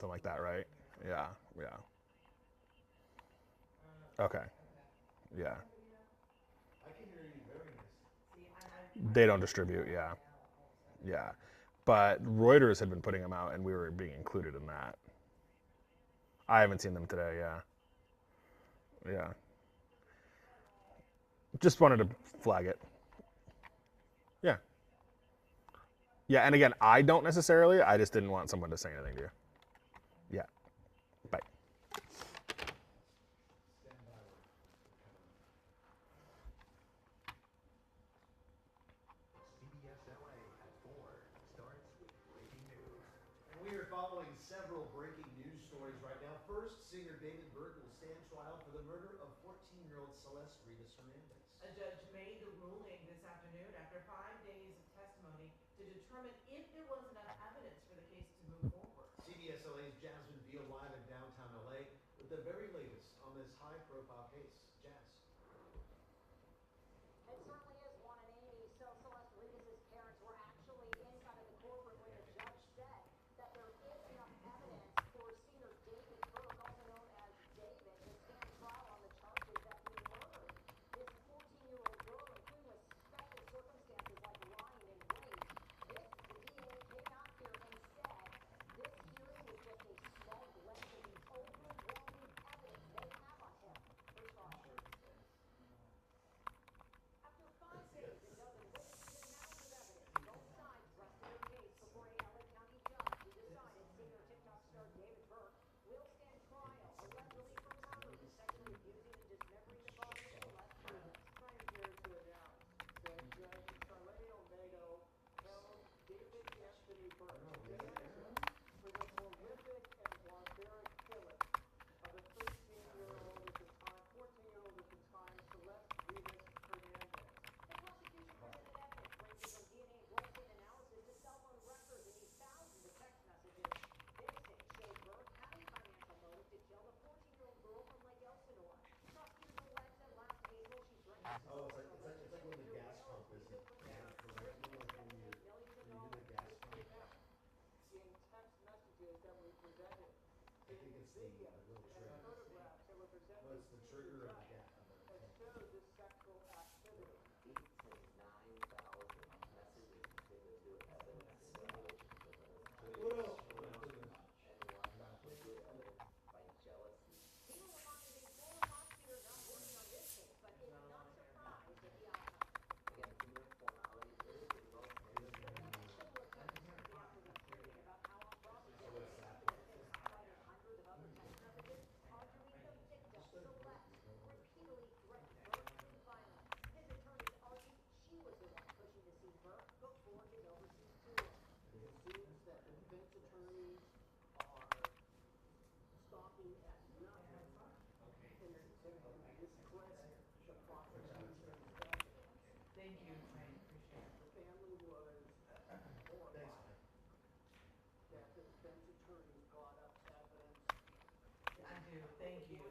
Something like that, right? Yeah, yeah. Okay, yeah. They don't distribute, yeah. Yeah. But Reuters had been putting them out, and we were being included in that. I haven't seen them today, yeah. Yeah. Just wanted to flag it. Yeah. Yeah, and again, I don't necessarily. I just didn't want someone to say anything to you. Yeah. Bye. And we are following several breaking news stories right now. First, singer David Burke will stand trial for the murder of 14-year-old Celeste Rivas Hernandez. A judge made the ruling this afternoon after 5 days of testimony to determine if there was enough evidence for the case to move forward. CBS LA's Jasmine Field live in downtown LA with the very latest on this high-profile case. Jazz. It certainly is 1 in 80. So Celeste Rivas' parents were actually inside of the courtroom when the judge said that there is enough evidence for singer David Burke, also known as David, to stand trial on the charges that he murdered this 14-year-old girl, including with suspected circumstances like lying in wait. This, the DA came out here and said this hearing was just a small glimpse of the overwhelming evidence they have on him. Here's Foster. After 5 days, a dozen witnesses and mounds of evidence, both sides rested their case before a LA County judge who decided singer TikTok star David Burke will stand trial, allegedly for murder, sexually abusing and dismembering the body of Celeste Rivas. I am here to announce that Judge Charlene Olmedo held David Anthony Burke innocent for the horrific and barbaric killing of a 13-year-old at the time, 14-year-old at the time, Celeste Rivas Hernandez. The prosecution presented evidence ranging from DNA blood stain analysis to cell phone records and these thousands of text messages. This tape showed Burke having financial motive to kill the 14-year-old girl from Lake Elsinore. Prosecutors allege that last April she drank Oh, it's like when the gas pump isn't correct. You know, like when you do the gas pump. In text messages that were presented, I think it's the little and trigger. photographs that were presented No, it's the to trigger of the judge gas. that showed this sexual activity. 8 to 9,000 messages between the two evidence in relation to her. What else? And lined up with good evidence by jealousy. People reminded a former prosecutor not working on this case, but is not surprised at the outcome. Again, too many formalities. It is the most Initial reports shortly after the hearing about how unprocessed evidence highlighted hundreds of other text messages arguing the victim, Celeste, repeatedly threatened Burke with violence. His attorneys argued she was the one pushing to see Burke before his overseas tour. It seems that the defense attorneys are stopping at nothing in discredit the prosecution's evidence. Thank you, Frank. Appreciate it. The family was horrified that the defense attorneys brought up evidence I do. Thank you.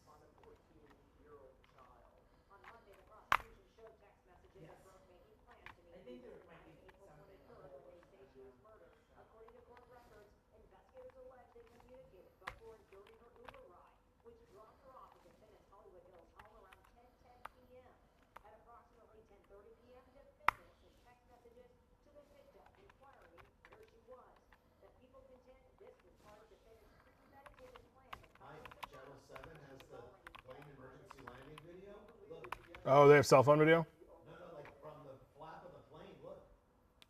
on a 14-year-old child. On Monday, the prosecution showed text messages of Burke making plans to I meet think there with might on be April something. 23rd when they say she was murdered. According to court records, investigators allege they communicated before and during her Uber ride, which dropped her off at defendant's Hollywood Hills home around 10:10 p.m. At approximately 10:30 p.m., defendant sent text messages to the victim inquiring where she was. The people contend this was part of defendant's premeditated plan to cover Hi, up the Channel murder. 7 has the plane emergency landing video. Look. Oh, they have cell phone video? No, like from the flap of the plane. Look.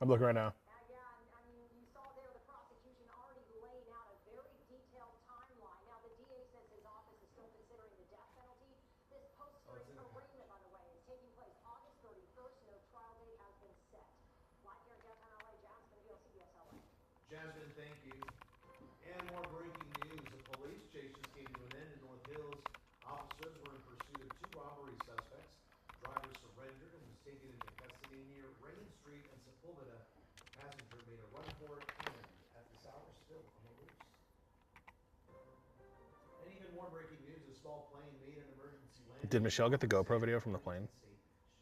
I'm looking right now. Yeah, I mean, you saw there the prosecution already laying out a very detailed timeline. Now, the DA says his office is still considering the death penalty. This post-hearing arraignment, by the way, is taking place August 31st. No trial date has been set. Live here in downtown LA, Jasmine Field, CBS LA. Jasmine, thank you. And more breaking news. A police chase just came to an end in North Hills. Officers were in pursuit of 2 robbery suspects. Driver surrendered and was taken into custody near Rain Street and Sepulveda. Passenger made a run for it and at this hour still on the loose. And even more breaking news, a small plane made an emergency landing. Did Michelle get the GoPro video from the plane?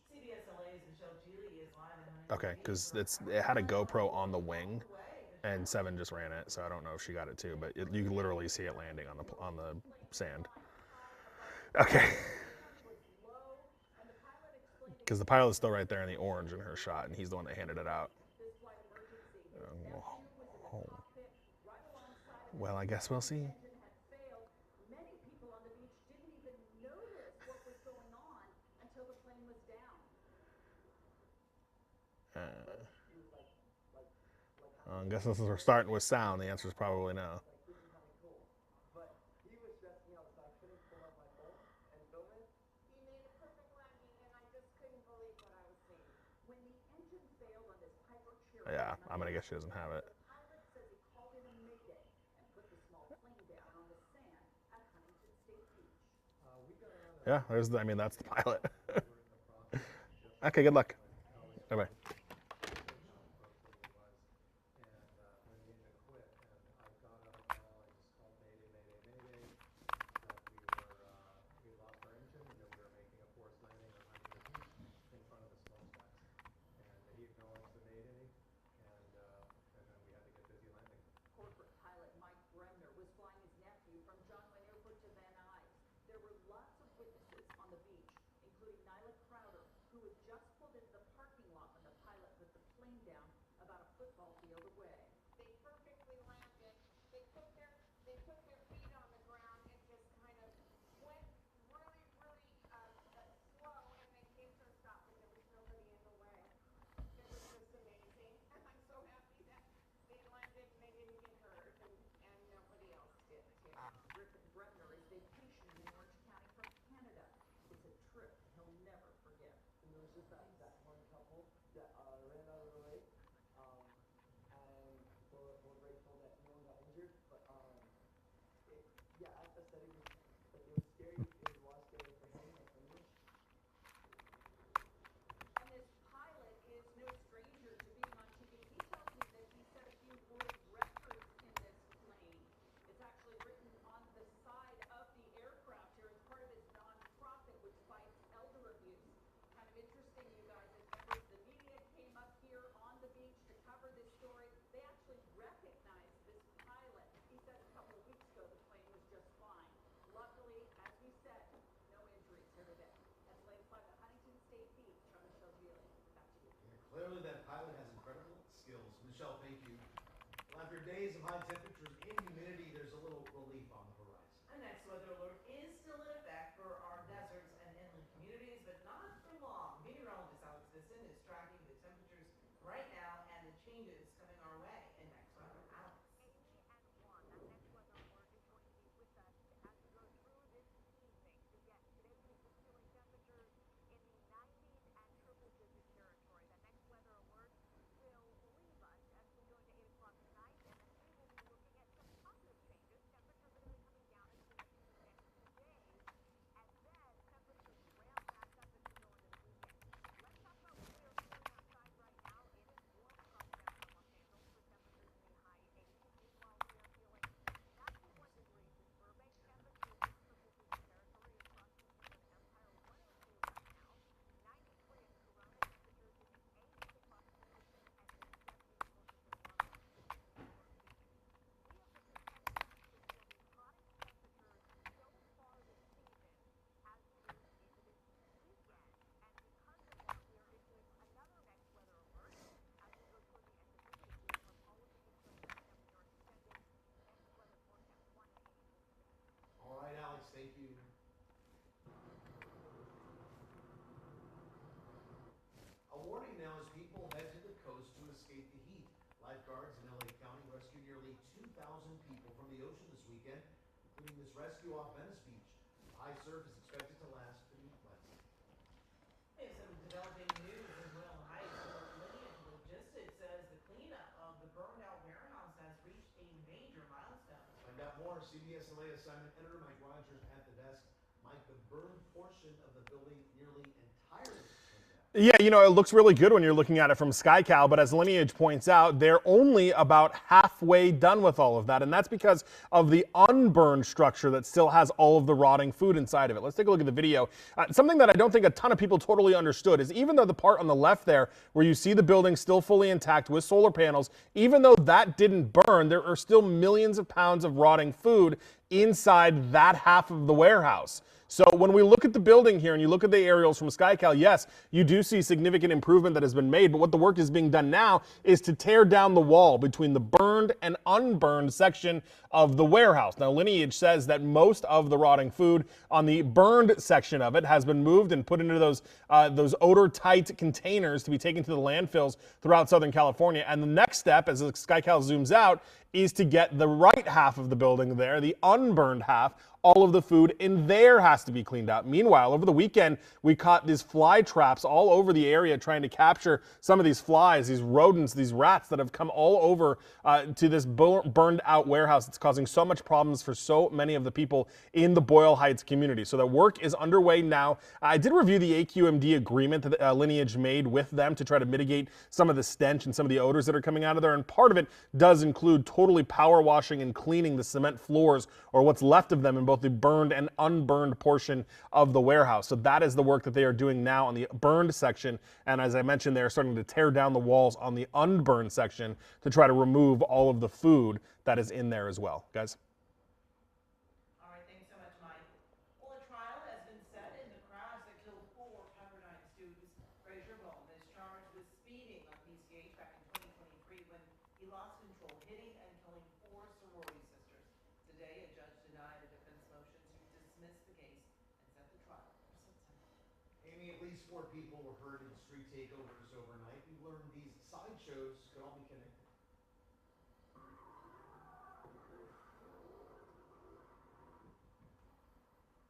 CBS LA's Michelle Geely is live in Okay, because it had a GoPro on the wing, and 7 just ran it, so I don't know if she got it too. But you can literally see it landing on the sand. Okay. Because the pilot's still right there in the orange in her shot, and he's the one that handed it out. Well, I guess we'll see. Many people on the beach didn't even notice what was going on until the plane was down. I guess since we're starting with sound, the answer is probably no. Like, this is kind of cool. But he was stressing me out, so I couldn't pull out my phone and film it. He made a perfect landing, and I just couldn't believe what I was seeing. When the engine failed on this Piper Cherokee, Yeah, I'm gonna guess she doesn't have it. the pilot says he called in a mayday and put the small plane down on the sand at Huntington State Beach. We got on a Yeah, I mean, that's the pilot. we're in the process of just Okay, good luck. telling Bye bye. and when the engine quit, and I got out of call, I just called mayday, mayday, mayday, that we lost our engine and that we were making a forced landing on Huntington Beach in front of the smokestacks. And he acknowledged the mayday, and then we had to get busy landing. Corporate pilot Mike Bremner was flying his nephew from John Wayne Airport to Van Nuys. There were lots of witnesses on the beach, including Nyla Crowder, who had just pulled into the parking lot when the pilot put the plane down about a football field away. They perfectly landed. They put their feet on the ground and just kind of went really, really slow, and then came to a stop, but there was nobody in the way. It was just amazing, and I'm so happy that they landed and they didn't get hurt, and nobody else did too. Griffin Bremner is vacationing in Orange County from Canada. It's a trip he'll never forget. And there was just that one couple that ran out of the lake. And we're grateful that no one got injured. But yeah, as I said, it was scary. It was a lot scarier for him and for me. And this pilot is no stranger to being on TV. He tells me that he set a few world records in this plane. It's actually written on the side of the aircraft here as part of his nonprofit, which fights elder abuse. Kind of interesting, you guys, as members of the media came up here on the beach to cover this story, they actually recognized this pilot. He said a couple of weeks ago the plane was just fine. Luckily, as we said, no injuries here today. That's latest live at Huntington State Beach. I'm Michelle Geely. Back to you. Yeah, clearly that pilot has incredible skills. Michelle, thank you. Well, after days of high temperatures and humidity, there's a little relief on the horizon. A next weather alert is still in effect for our deserts and inland communities, but not for long. Meteorologist Alex Bisson is tracking the temperatures right now and the changes coming our way in next weather. Alex. 80 and 1. That next weather alert is going to be with us as we go through this evening. So yes, today we've been feeling temperatures in the 90s and triple-digit territory. That next weather alert will leave us as we go into 8 o'clock tonight, and then we will be looking at some positive changes. Temperatures are going to be coming down as we head into the next 2 days, and then temperatures ramp back up as we go into the weekend. Let's talk about what we are feeling outside right now. It is warm across downtown Los Angeles with temperatures in the high 80s. Meanwhile, we are feeling 91 degrees in Burbank. Temperatures in triple-digit territory across the Inland Empire. 102 right now. 93 in Corona. Temperatures in the 80s across Fullerton and the 70s closer to Norman in Newport Beach. We have the potential to feel the hottest temperatures so far this season as we move into this weekend. And because of that, we are issuing another next weather alert as we go toward the end of the week. We will have all of the details coming up in your extended next weather forecast. 180 full today. All right, Alex, thank you. A warning now as people head to the coast to escape the heat. Lifeguards in LA County rescued nearly 2,000 people from the ocean this weekend, including this rescue off Venice Beach. The high surf is expected to last through Wednesday. We have some developing news in Royal Heights. Lineage Logistics says the cleanup of the burned out warehouse has reached a major milestone. Find out more. CBS LA assignment editor Mike Rogers at the desk. Mike, the burned portion of the building nearly entirely cleaned out. Yeah, it looks really good when you're looking at it from SkyCal, but as Lineage points out, they're only about halfway done with all of that, and that's because of the unburned structure that still has all of the rotting food inside of it. Let's take a look at the video. Something that I don't think a ton of people totally understood is even though the part on the left there, where you see the building still fully intact with solar panels, even though that didn't burn, there are still millions of pounds of rotting food inside that half of the warehouse. So when we look at the building here and you look at the aerials from SkyCal, yes, you do see significant improvement that has been made, but what the work is being done now is to tear down the wall between the burned and unburned section of the warehouse. Now, Lineage says that most of the rotting food on the burned section of it has been moved and put into those odor-tight containers to be taken to the landfills throughout Southern California. And the next step, as SkyCal zooms out, is to get the right half of the building there, the unburned half, all of the food in there has to be cleaned out. Meanwhile, over the weekend, we caught these fly traps all over the area trying to capture some of these flies, these rodents, these rats that have come all over to this burned out warehouse. It's causing so much problems for so many of the people in the Boyle Heights community. So the work is underway now. I did review the AQMD agreement that Lineage made with them to try to mitigate some of the stench and some of the odors that are coming out of there. And part of it does include totally power washing and cleaning the cement floors, or what's left of them, in both the burned and unburned portion of the warehouse. So that is the work that they are doing now on the burned section. And as I mentioned, they're starting to tear down the walls on the unburned section to try to remove all of the food that is in there as well. Guys? All right, thanks so much, Mike. Well, a trial has been set in the crash that killed 4 Pepperdine students. Frazier Bowman is charged with speeding on PCH back in 2023 when he lost control, hitting and killing 4 sorority sisters. Today, a judge denied a defense motion to dismiss the case and set the trial for September. Amy, at least 4 people were hurt in street takeovers overnight. We learned these sideshows could all be connected.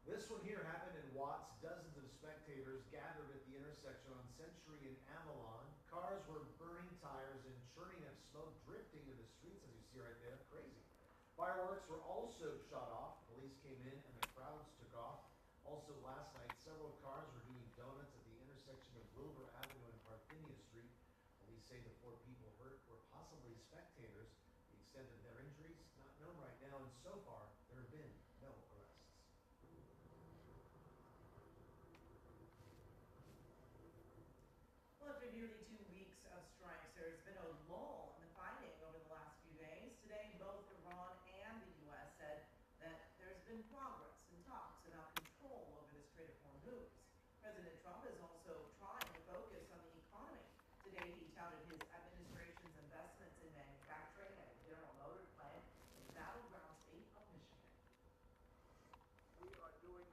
This one here happened in Watts. Dozens of spectators gathered at the intersection on Century and Avalon. Cars were burning tires and churning up smoke drifting into the streets, as you see right there. Crazy. Fireworks were also shot off. Police came in and the crowds took off. Also last night, several cars were doing donuts at the intersection of Wilbur Avenue and Parthenia Street. Police say the 4 people hurt were possibly spectators. The extent of their injuries, not known right now, and so far, there have been no arrests. Well, after nearly 2 weeks of strikes, there's been a lull in the fighting over the last few days. Today, both Iran and the U.S. said that there's been progress in talks about control over the Strait of Hormuz. President Trump is also trying to focus on the economy. Today, he touted his administration's investments in manufacturing at a General Motors plant in the battleground state of Michigan. We are doing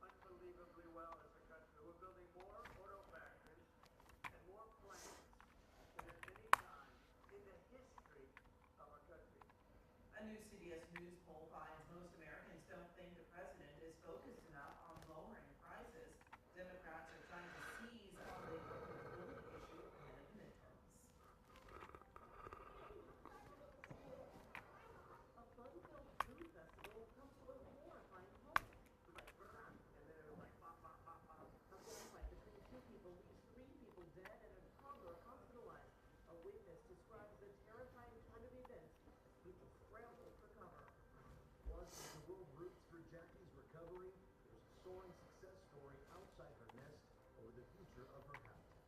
unbelievably well as a country. We're building more auto factories and more plants than at any time in the history of our country. A new CBS News poll finds most Americans don't think the president is focused enough on lowering prices. Democrats are trying to seize on the affordability issue ahead of midterms. A fun-filled food festival comes to a horrifying halt. And then it was like pop, pop, pop, pop. A gunfight between 2 people leaves 3 people dead and a toddler hospitalized. A witness describes the terrifying turn of events as people scrambled for cover. Plus, the world roots for Jackie's recovery. There's a soaring success story outside her nest over the future of her habitat.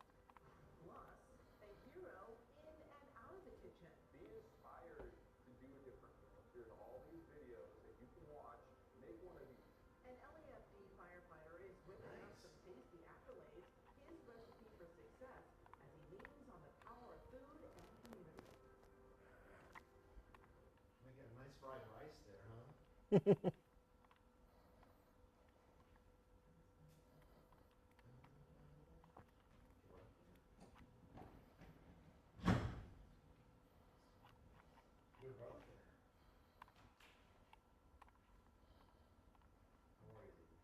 Plus, a hero in and out of the kitchen. Be inspired to do it differently. There's all these videos that you can watch. Make one of these. An LAFD firefighter is whipping up some tasty accolades. His recipe for success as he leans on the power of food and community. We got a nice fried rice there, huh? You're both there. How are you, Lee?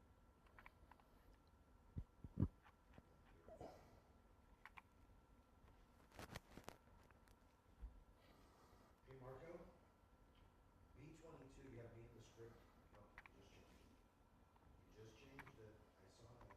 Hey, Marco? B-22, you have me in the script? No, you just changed it. You just changed it. I saw that.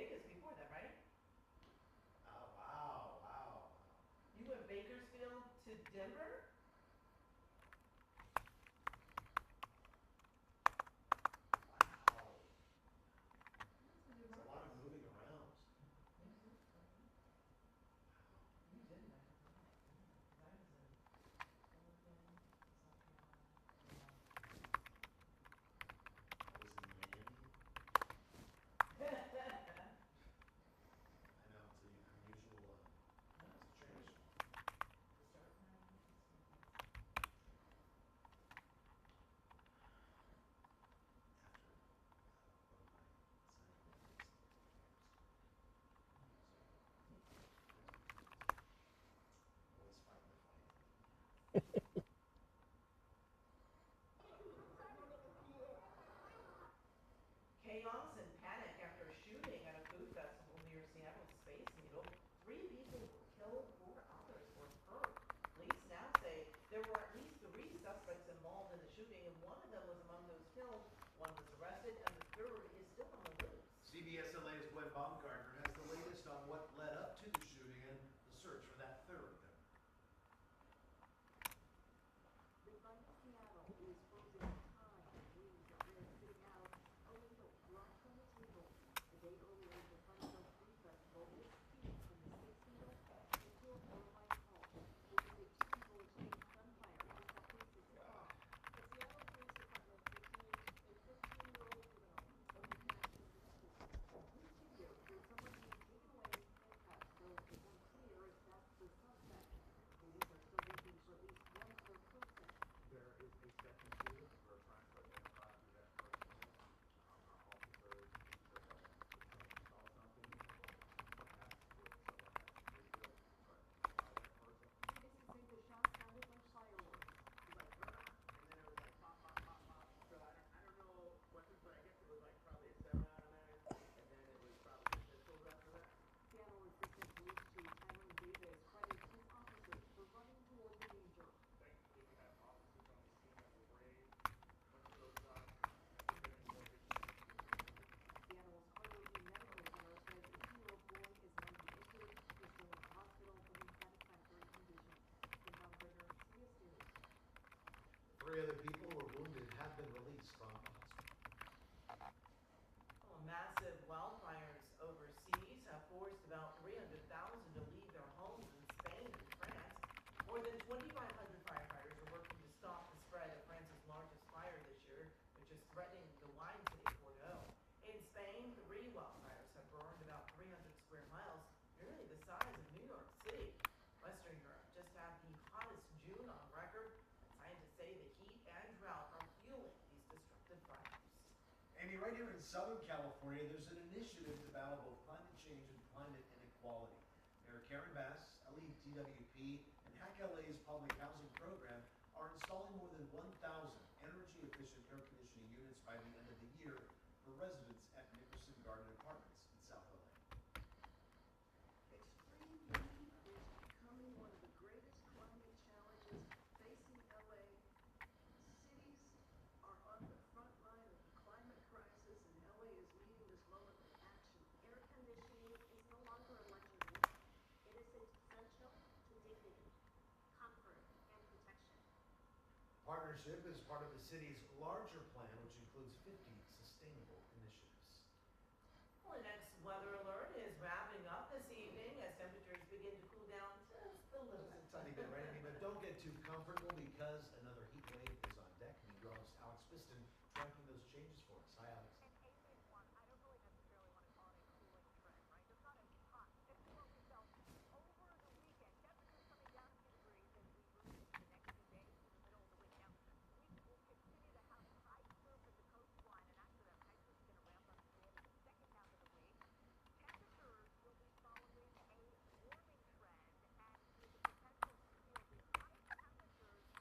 Vegas before that, right? Oh, wow, wow, You went Bakersfield to Denver? wow. That's a new It's a lot of moving around. You did back in the day, because I was in Oregon, South Carolina, I was in Miami. I know, it's an unusual situation. To start my experience. After one of my signing days, always fighting the fight. Chaos and panic after a shooting at a food festival near Seattle's Space Needle. 3 people were killed, 4 others were hurt. Police now say there were at least 3 suspects involved in the shooting, and one of them was among those killed. One was arrested, and the third is still on the loose. CBS LA's Gwen Baumgartner has the latest on what led up to the shooting and the search for that third victim. The front of Seattle is frozen in time. News that we're sitting out a window blocked from the table. A day earlier, the Funnyville Food Festival was speed from the Space Needle into a motorbike halt. Witnesses 2 people exchanged gunfire just after 6 o'clock. The Seattle Police Department detained a 15-year-old juvenile over connection to school. Police video shows someone being taken away in handcuffs, though it's unclear if that's the suspect. Police are still looking for at least one other person. There is a second shooter. We're trying to identify who that person is. Our officers either saw something or perhaps if someone has a video to try to identify that person. Witnesses say the shots sounded like fireworks. It was like, and then it was like pop, pop, pop, pop. So I don't know weapons, but I guess it was like probably a semi-automatic, and then it was probably pistols after that. Seattle Assistant Police Chief Tyrone Davis credits his officers for running toward the danger. Thankfully, we have officers on the scene that were brave, went to those shots, and prevented more victims. Seattle's Carter E. Medical Center says a 2-year-old boy is now injured. He's still in the hospital in unsatisfactory condition. In Mount Vernon, CBS News. 3 other people who were wounded have been released from the hospital. Well, massive wildfires overseas have forced about 300,000 to leave their homes in Spain and France. More than 2,500 firefighters are working to stop the spread of France's largest fire this year, which is threatening the wine city of Bordeaux. In Spain, 3 wildfires have burned about 300 square miles, nearly the size of New York City. Western Europe just had the hottest June on record, and scientists say the heat and drought are fueling these destructive fires. Amy, right here in Southern California, there's an initiative to battle both climate change and climate inequality. Mayor Karen Bass, LETWP, and HackLA's public housing program are installing more than 1,000 energy-efficient air conditioning units by the end of the year for residents at Nickerson Garden Apartments in South LA. Extreme heat is becoming one of the greatest climate challenges facing LA. Cities are on the front line of the climate crisis, and LA is meeting this moment with action. Air conditioning is no longer a luxury. It is essential to dignity, comfort, and protection. Partnership is part of the city's larger plan, which includes 50 sustainable initiatives. Well, the next weather alert is wrapping up this evening as temperatures begin to cool down just a little Just bit. a tiny bit, right? I mean, but don't get too comfortable because another heat wave is on deck. Meteorologist Alex Piston tracking those changes for us. Hi, Alex. An alien one, I don't really necessarily want to call it a cooling trend, right? Just not as hot as what we felt over the weekend. Temperatures coming down a few degrees as we move into the next few days to the middle of the week. Now, we will continue to have high surf at the coastline, and actually that high surf is going to ramp up again in the second half of the week. Temperatures will be following a warming trend, and with the potential for the high temperatures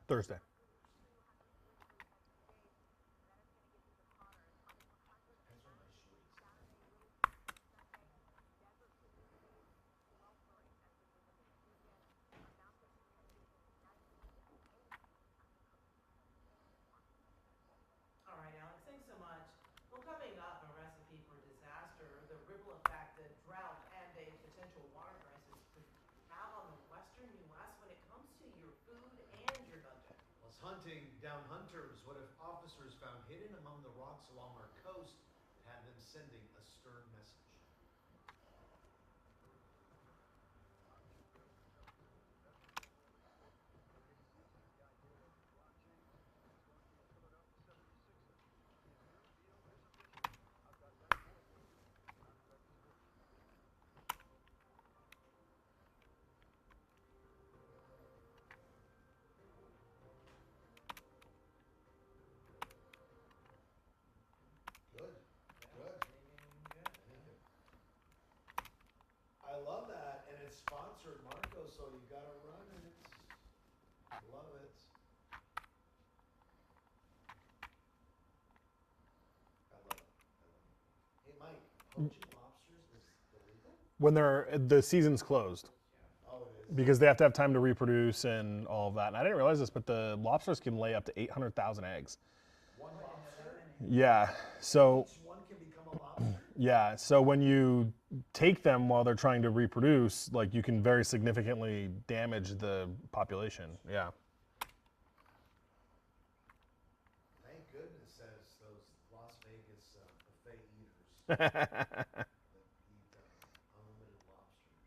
Thursday. All right, Alex, thanks so much. Well, coming up, a recipe for disaster, the ripple effect that drought and a potential water crisis could have on the western U.S. when it comes to your food and your budget. Plus hunting down hunters. What if officers found hidden among the rocks along our coast had them sending a stern message? Good. Good. I love that, and it's sponsored, Marco, so you gotta run it. I love it. I love it. Hey, Mike, poaching lobsters is illegal? When the season's closed, Oh, it is. because they have to have time to reproduce and all of that. And I didn't realize this, but the lobsters can lay up to 800,000 eggs. One lobster? Yeah. So Each one can become a lobster? yeah. So when you take them while they're trying to reproduce, like you can very significantly damage the population. Yeah. Thank goodness, says those Las Vegas buffet eaters that eat unlimited lobster.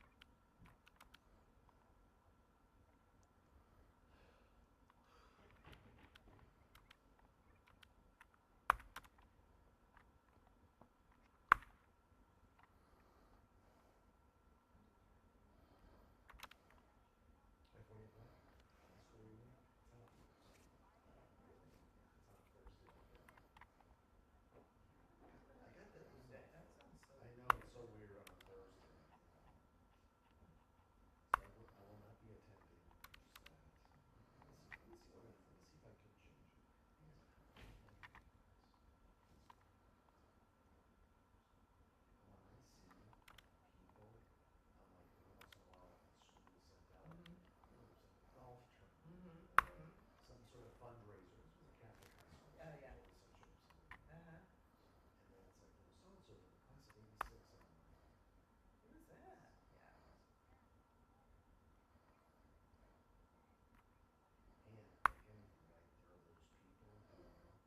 I-45. That's where you went. It's on Thursday. I got that email. That sounds so. I know, it's so weird on a Thursday. So I will not be attending. Just that. Let me see if I can change it. When I see people, like every once in a while, at school sent out, there's a golf tournament, some sort of fundraiser. This was a Catholic high school. Oh, yeah. Some church, something. Uh-huh. And then it's like, so-and-so from the class of 86. And I'm like, Who's that? Yeah. and like anything, right? There are those people who Have stayed in the area.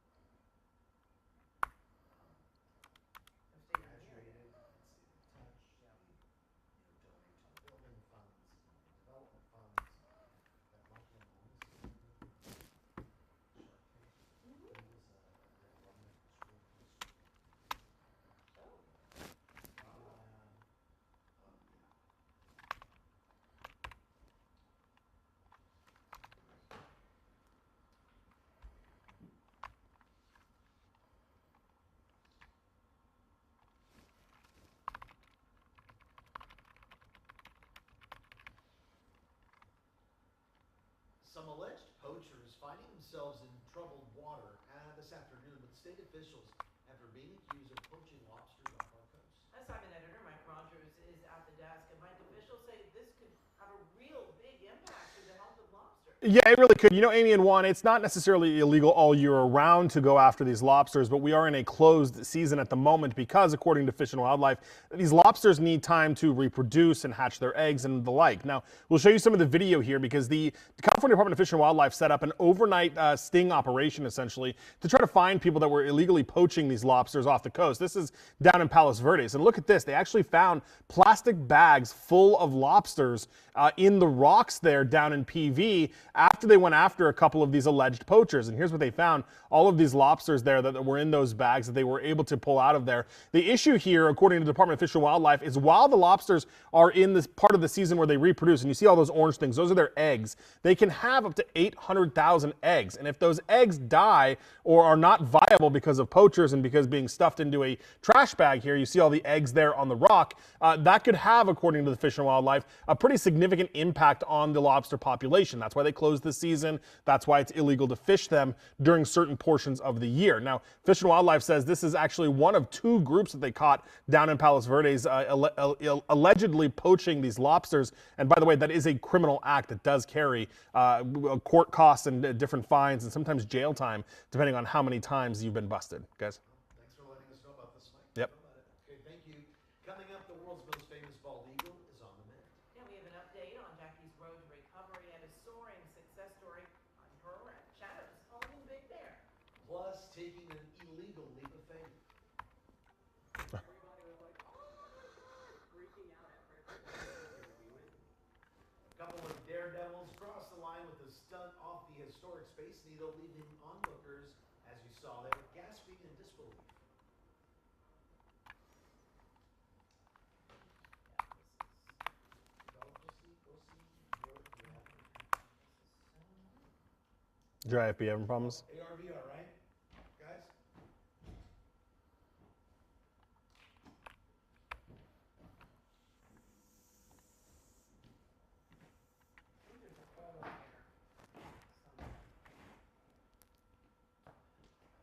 graduated and stayed in touch. Yeah. They, donate to the building funds and the development funds. That Michael Monis is in the Shark Tank. He was an alumni from school in high school. Oh. Some alleged poachers finding themselves in troubled water this afternoon with state officials after being accused of poaching lobsters off our coast. Assignment editor Mike Rogers is at the desk, and Mike, officials say this could have a real big impact to the health of lobster. Yeah, it really could. You know, Amy and Juan, it's not necessarily illegal all year around to go after these lobsters, but we are in a closed season at the moment because, according to Fish and Wildlife, these lobsters need time to reproduce and hatch their eggs and the like. Now, we'll show you some of the video here because the California Department of Fish and Wildlife set up an overnight sting operation, essentially, to try to find people that were illegally poaching these lobsters off the coast. This is down in Palos Verdes. And look at this. They actually found plastic bags full of lobsters in the rocks there down in PV after they went after a couple of these alleged poachers. And here's what they found. All of these lobsters there that were in those bags that they were able to pull out of there. The issue here, according to the Department of Fish and Wildlife, is while the lobsters are in this part of the season where they reproduce, and you see all those orange things, those are their eggs, they can have up to 800,000 eggs. And if those eggs die or are not viable because of poachers and because being stuffed into a trash bag here, you see all the eggs there on the rock, that could have, according to the Fish and Wildlife, a pretty significant impact on the lobster population. That's why they closed closed this season. That's why it's illegal to fish them during certain portions of the year. Now, Fish and Wildlife says this is actually one of 2 groups that they caught down in Palos Verdes, allegedly poaching these lobsters. And by the way, that is a criminal act that does carry court costs and different fines and sometimes jail time, depending on how many times you've been busted, guys. Thanks for letting us know about this, Mike. Yep. Know about it. Okay, thank you. Coming up, the world's most famous bald eagle is on the mend. Yeah, we have an update on Jackie's road to recovery and a soaring success story on her and Shadow's owning Big Bear. Plus, taking an illegal leap of faith. Everybody was like, oh my God, freaking out at first. We win. A couple of daredevils crossed the line with a stunt off the historic Space Needle, leaving onlookers, as you saw, they were gasping in disbelief. Dry IPM problems. ARVR, right, guys?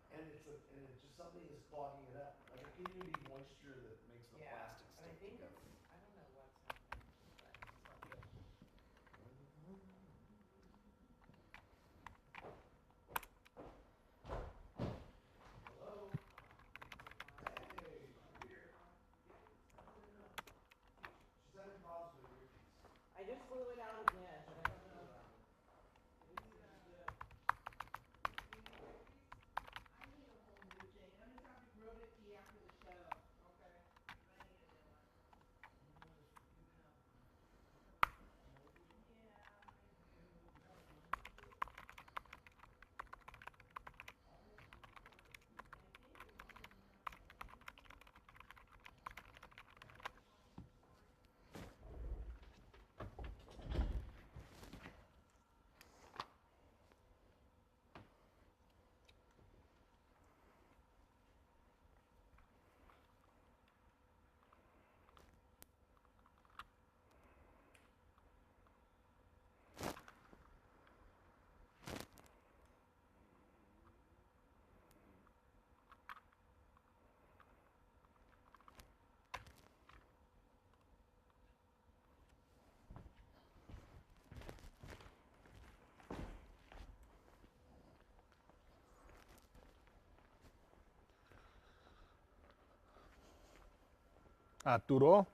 And it's just something is clogging it up, like a community moisture that makes the plastic And I stick think together. I don't know what's happening, but Hello? Hey, I'm here. She's having problems with her earpiece. I just flew it out again, but I don't know. I need a whole new thing. I'm gonna talk to Grodicki after the show. Okay. I need a new one. Arturo.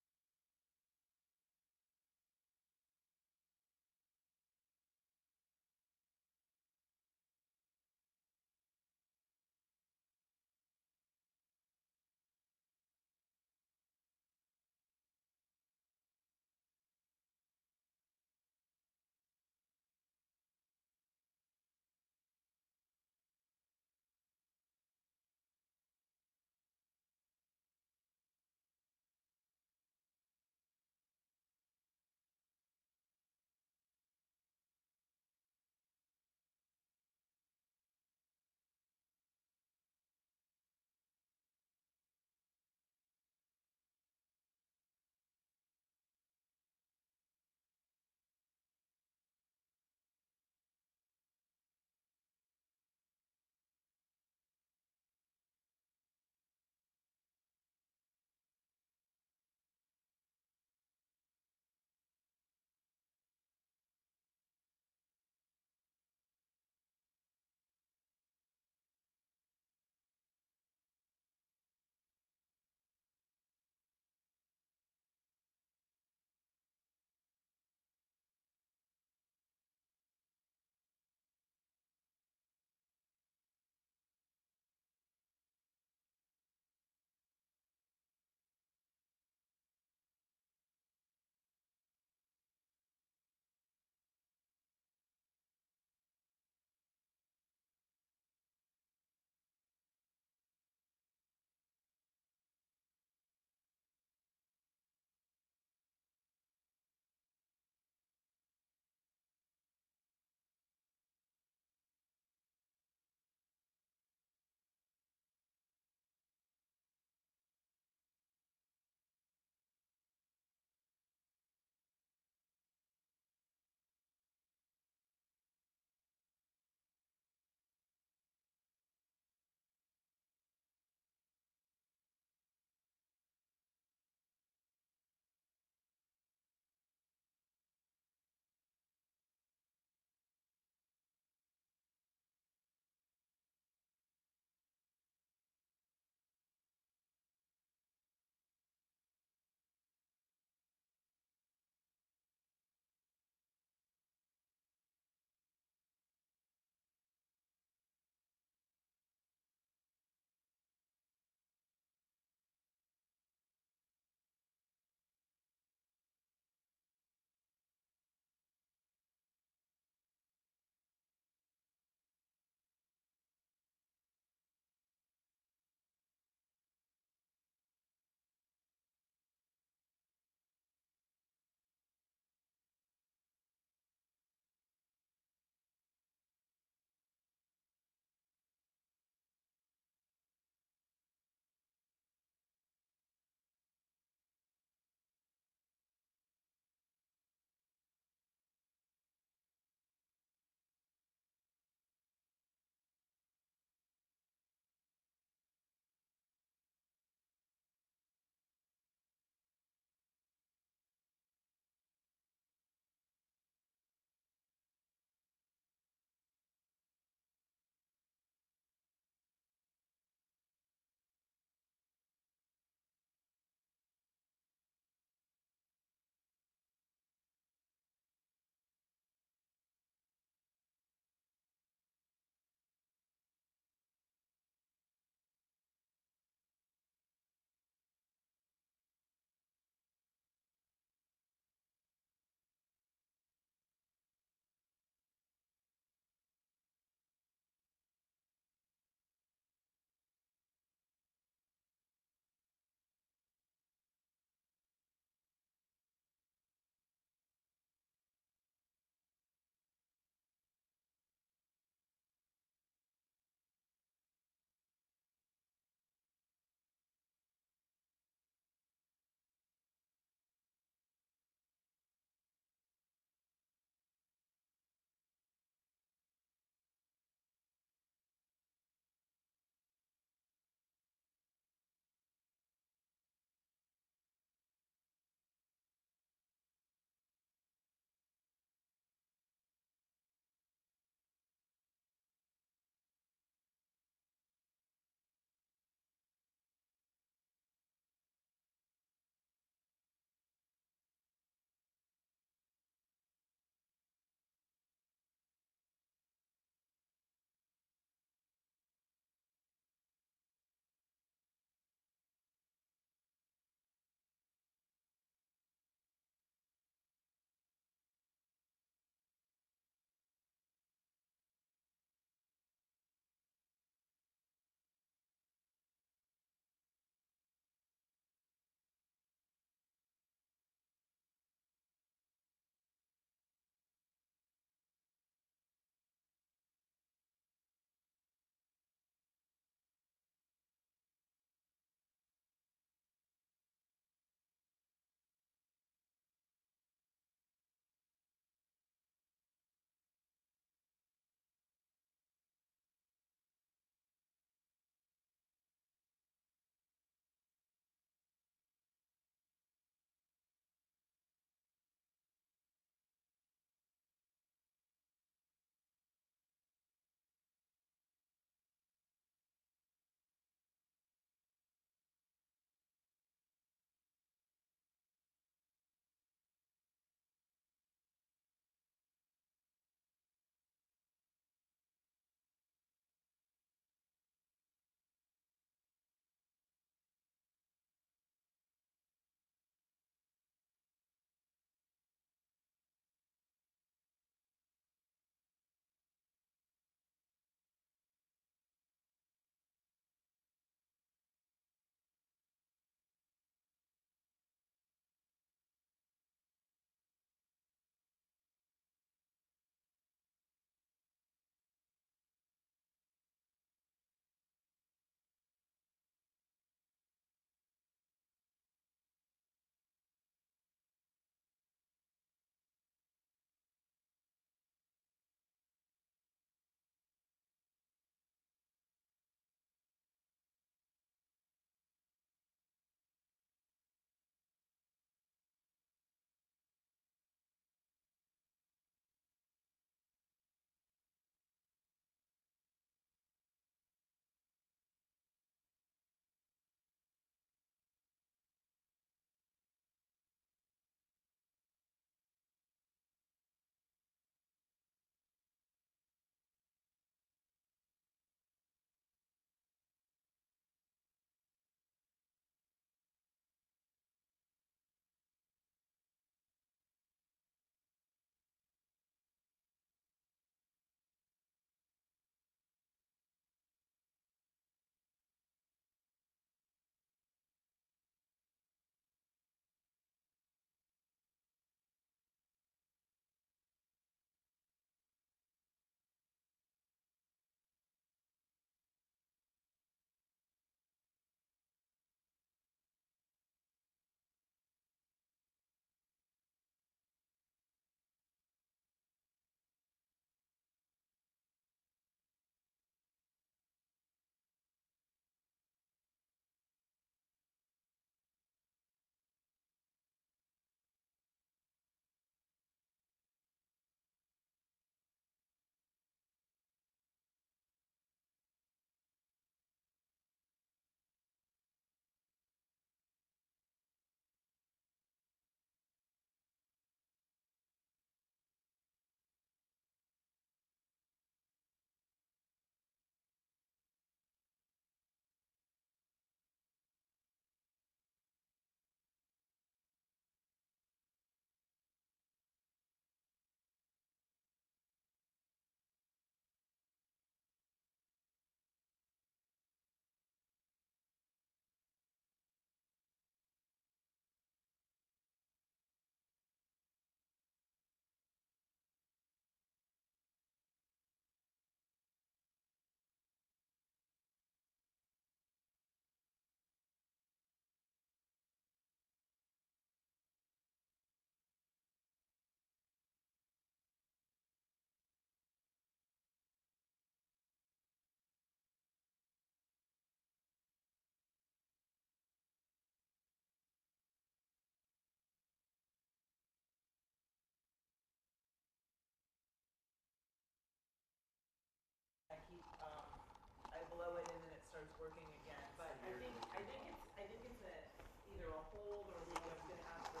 either a hold or a leak. I was gonna ask for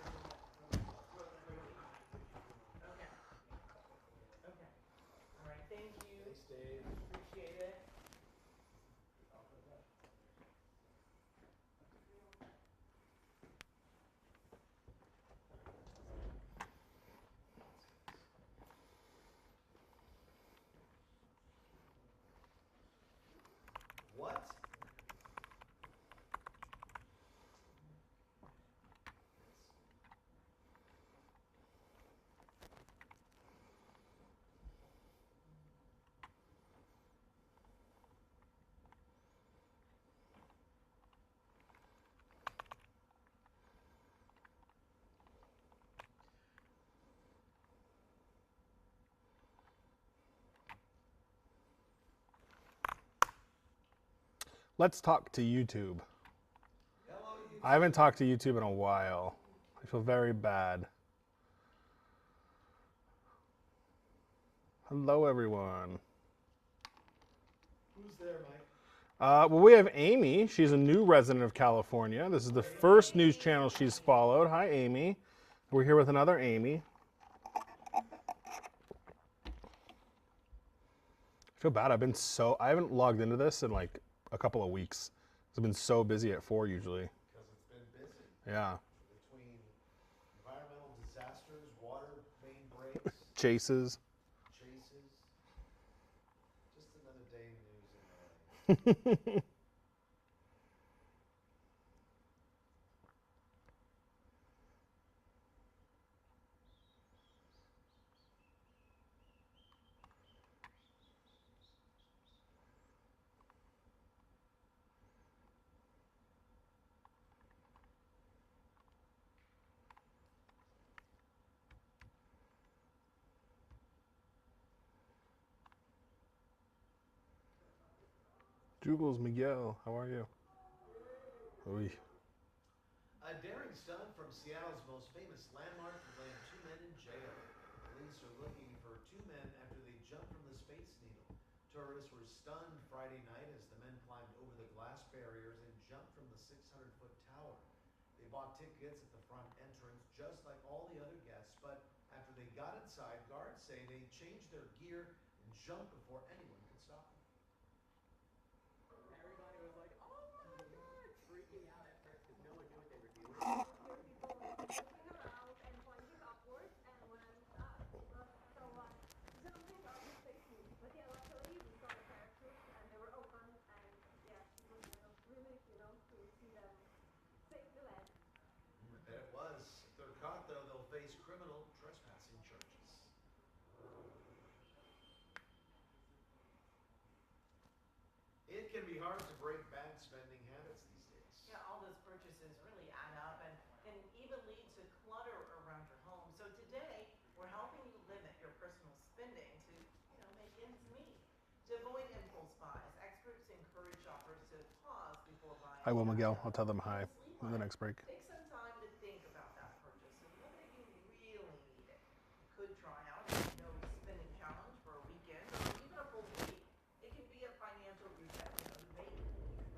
breaking. Okay. Okay. All right, thank you. Thanks, Dave. Appreciate it. What? Let's talk to YouTube. Hello, you. I haven't talked to YouTube in a while. I feel very bad. Hello, everyone. Who's there, Mike? Well, we have Amy. She's a new resident of California. This is the first news channel she's followed. Hi, Amy. We're here with another Amy. I feel bad. I haven't logged into this in like a couple of weeks. I've been so busy at 4 usually. Because it's been busy. Yeah. Between environmental disasters, water main breaks, Chases. chases. Just another day in news in LA. Jugles Miguel, how are you? Oy. A daring stunt from Seattle's most famous landmark could land 2 men in jail. Police are looking for 2 men after they jumped from the Space Needle. Tourists were stunned Friday night as the men climbed over the glass barriers and jumped from the 600-foot tower. They bought tickets at the front entrance just like all the other guests, but after they got inside, guards say they changed their gear and jumped before anyone could stop them. Everybody was like, oh my God, freaking out at first because no one knew what they were doing. Hear people looking around and pointing upwards, and when someone jumping off the Space Needle. But yeah, luckily we saw the parachutes and they were open, and yeah, it was kind of relief, to see them safely land. I bet it was. If they're caught, though, they'll face criminal trespassing charges. It can be hard to break bad spending habits these days. Yeah, all those purchases really add up and can even lead to clutter around your home. So today, we're helping you limit your personal spending to, make ends meet. To avoid impulse buys, experts encourage shoppers to pause before buying. I will, Miguel. I'll tell them How hi to sleep in on the it. next break. Take some time to think about that purchase and whether you really need it. You could try out a no spending challenge for a weekend or even a full week. It can be a financial reset. Maybe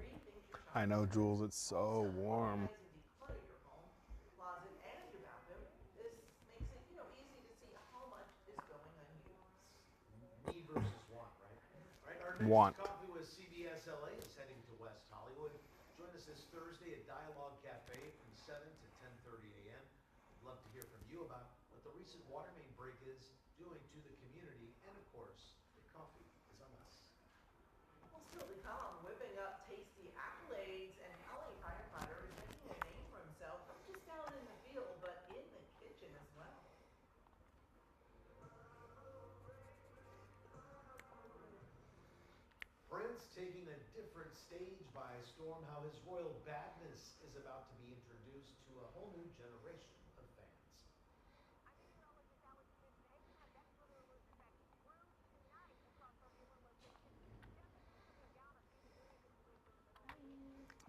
rethink your shopping. I know, habits. Jules. It's so Also, warm. organize and declutter your home, closet, and your bathroom. This makes it, easy to see how much is going unused. Need versus want, right? All right, our next Want. coffee with CBS LA is heading to West Hollywood. Join us this Thursday at Dialogue Cafe from 7 to 10:30 a.m. We'd love to hear from you about what the recent water main break is doing to the community, and of course, the coffee is on us. Well, still to come, whipping up tasty accolades, and LA firefighter is making a name for himself, not just down in the field, but in the kitchen as well. Prince taking a different stage by storm, how his royal badness is about to be introduced to a whole new generation of fans. I didn't know that was his name. My best brother was that room tonight because everyone was thinking definitely put him down as being very influential in the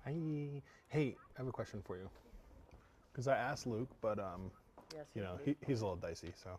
Hi. Hey, I have a question for you. Because I asked Luke, but Yes, he's a little dicey, so.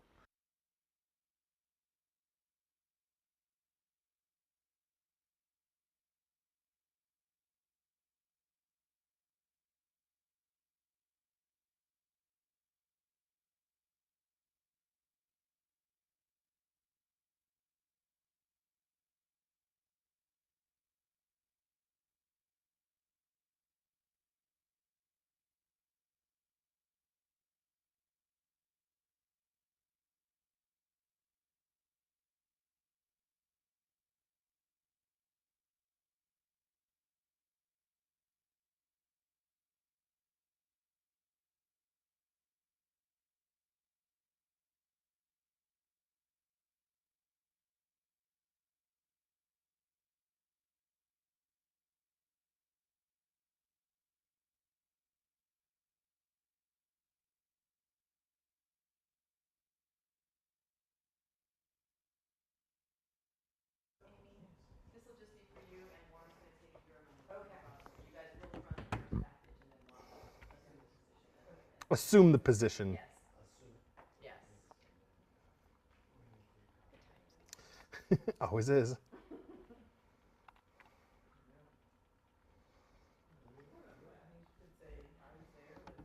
Assume the position. Yes, Assume. yes. Always is. I think she could say, I was there, but.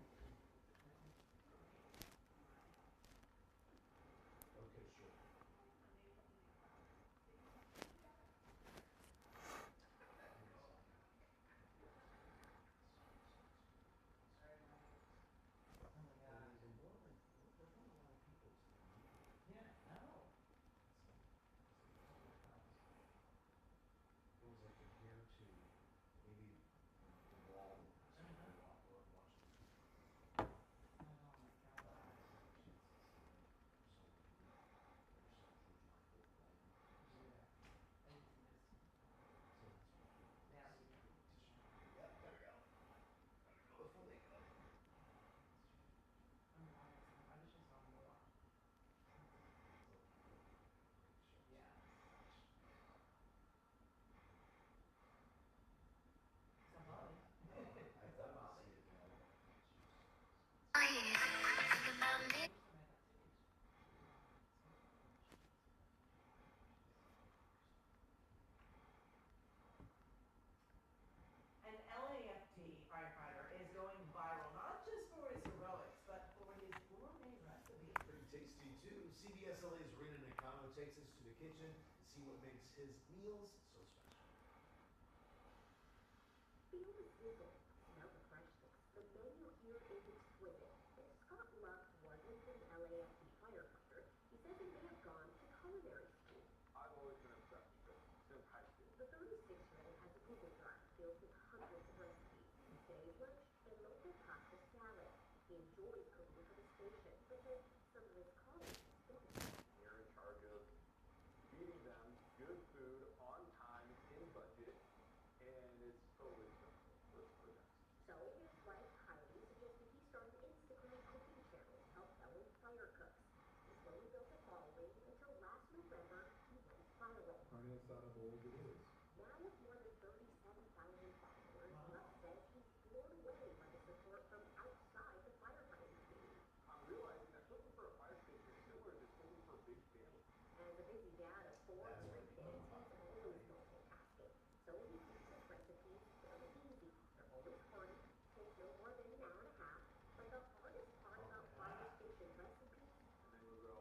Okay, sure. Oh my gosh. And more like, there's not a lot of people today either. Yeah, no. It's like a full house. It was like compared to maybe the mall days when Uh-huh. we were watching TV. Oh my gosh. It's like a chance to see there's some church on Fifth Avenue. Yeah. I need to just, So that's what I did. now we know. Yep, there we go. Gotta go before they go. I wonder why it's on, I wish I saw more. It's like great shows. Yeah. Some Bobby. I Some wanted to Bobby. see it, but I didn't get a chance. I wish somebody got tickets. An LAFD firefighter is going viral, not just for his heroics, but for his gourmet recipes. Pretty tasty too. CBS LA's Rena Nakano takes us to the kitchen to see what makes his meals so special. Feel the sizzle, smell the freshness. The menu here is exquisite. If Scott Luck wasn't an LAFD firefighter, he says he may have gone to culinary school. I've always been obsessed with cooking since high school. The 36-year-old has a Google Drive filled with hundreds of recipes. Today's lunch, a local pasta salad. He enjoys cooking for the station, but says some of his colleagues don't. You're in charge of feeding them good food on time, in budget, and it's totally stressful for them. So his wife Kylie suggested he start an Instagram cooking channel to help fellow fire cooks. He slowly built a following until last November he went viral. Carne asada bowls it is. Now with more than 37,000 followers, Luck says he's blown away by the support from outside the firefighting community. I'm realizing that cooking for a fire station is similar to cooking for a big family. As a busy dad of 4 That's where three it became kids, he's popular. always multitasking. So he keeps his recipes fairly easy. They're always hearty, take no more than an hour and a half. But the hardest part about fire station recipes, And then you go,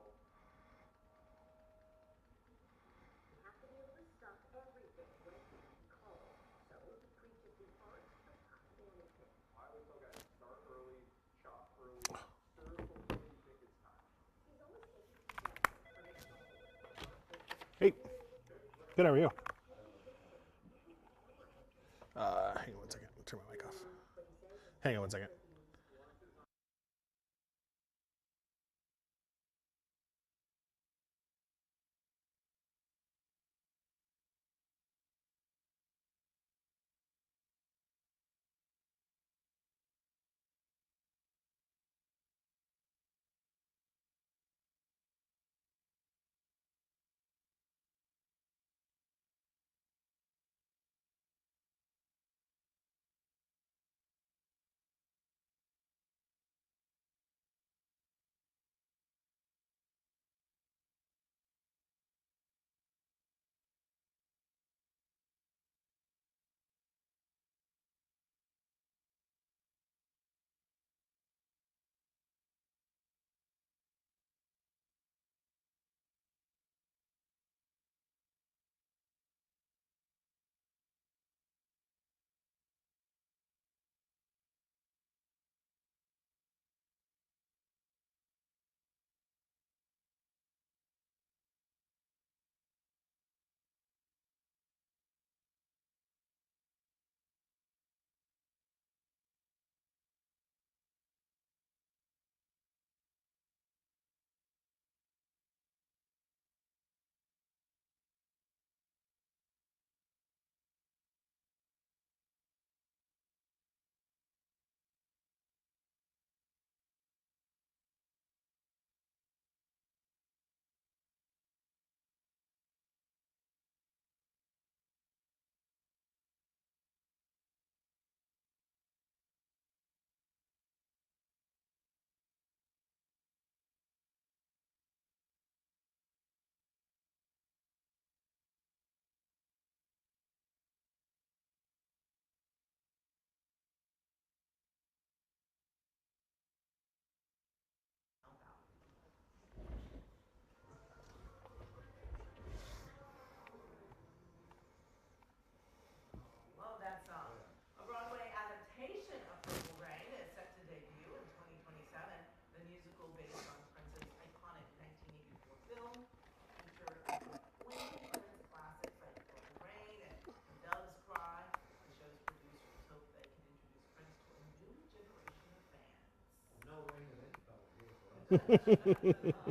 you have to be able to stuff everything when he calls. So he preaches the art of time management. I always tell guys, start early, chop early, stir before you think it's time. He's always taking suggestions from his followers. Hey, good. How are you? Hang on one second. Turn my mic off. Hang on one second.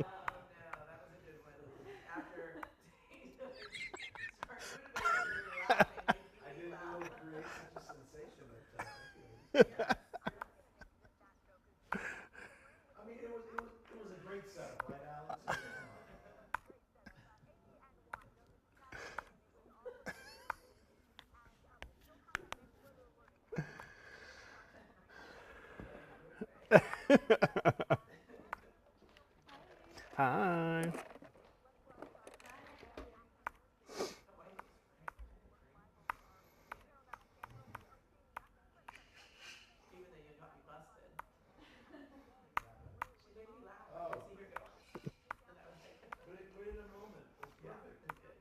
Oh no, that was a good one. After sorry, Buddha baby, you were laughing, making I me didn't know it laugh. would create such a sensation, but thank you. Yes. I mean, it was a great setup, right, Alex? I mean, come on. Hi. Oh, why is this even though you got me busted. She made me laugh. I Oh. could see her go, and I was like, But in a moment, it was yeah, perfect. it's good.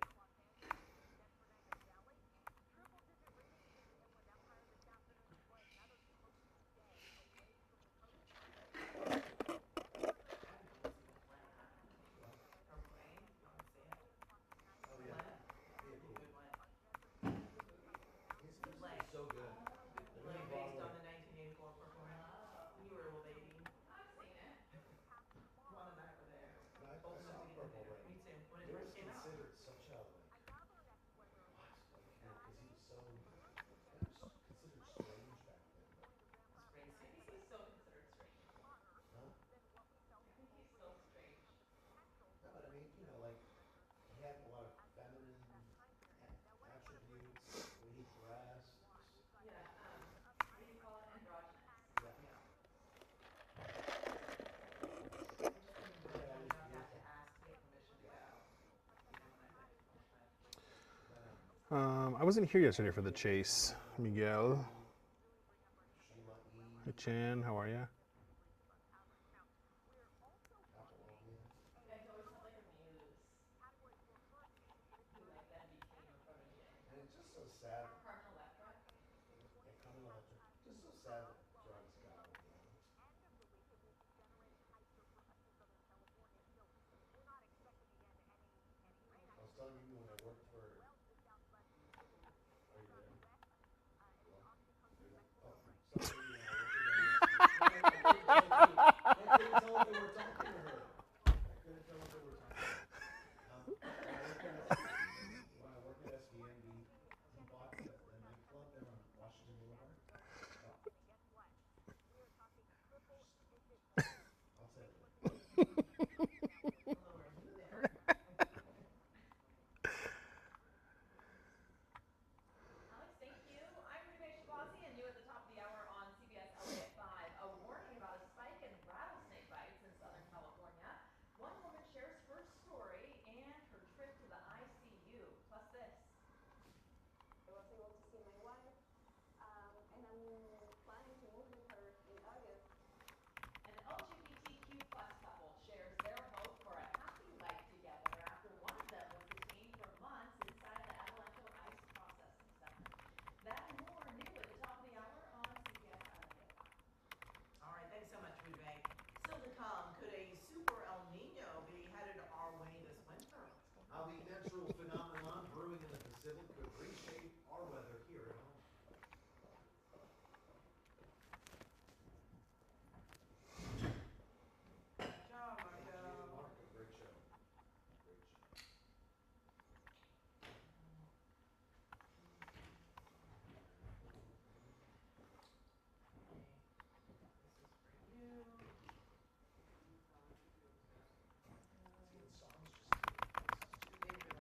I haven't even seen a plan, What? or plane. You want to see it? Oh yeah. Plan. Yeah, Be a cool. good one. These Play. are so good. Good They're play gonna based bottle on it. the 1984 performance. When you were a little baby. I've seen it. Juan and I were there, I old enough saw to get in Purple there. Rain. Me too. When it It first was came out. considered such a like what? Like because he was so kind of considered strange back then. Strange I think suits. he's still considered strange. Huh? I think he's still strange. No, but I mean, like he had a lot of feminine attributes, the way he dressed. Yeah, what do you call it? Androgynous. Yeah. Yeah. I just didn't He know had him all these enough to have to beautiful. ask to get permission to Yeah. go. Even when I met him. But But I wasn't here yesterday for the chase, Miguel. Sheila E. Hi, Chan. How are you? Apollonia. You guys always have like a muse who like then became a protege. And it's just so sad. Carmen Electra. Yeah, Carmen Electra. Just so sad that drugs got her. I was telling you when I worked for. Are you there? Hello? Are you there? Oh, sorry. When I worked for WSB. No, I didn't tell you. I didn't tell her they were talking to her.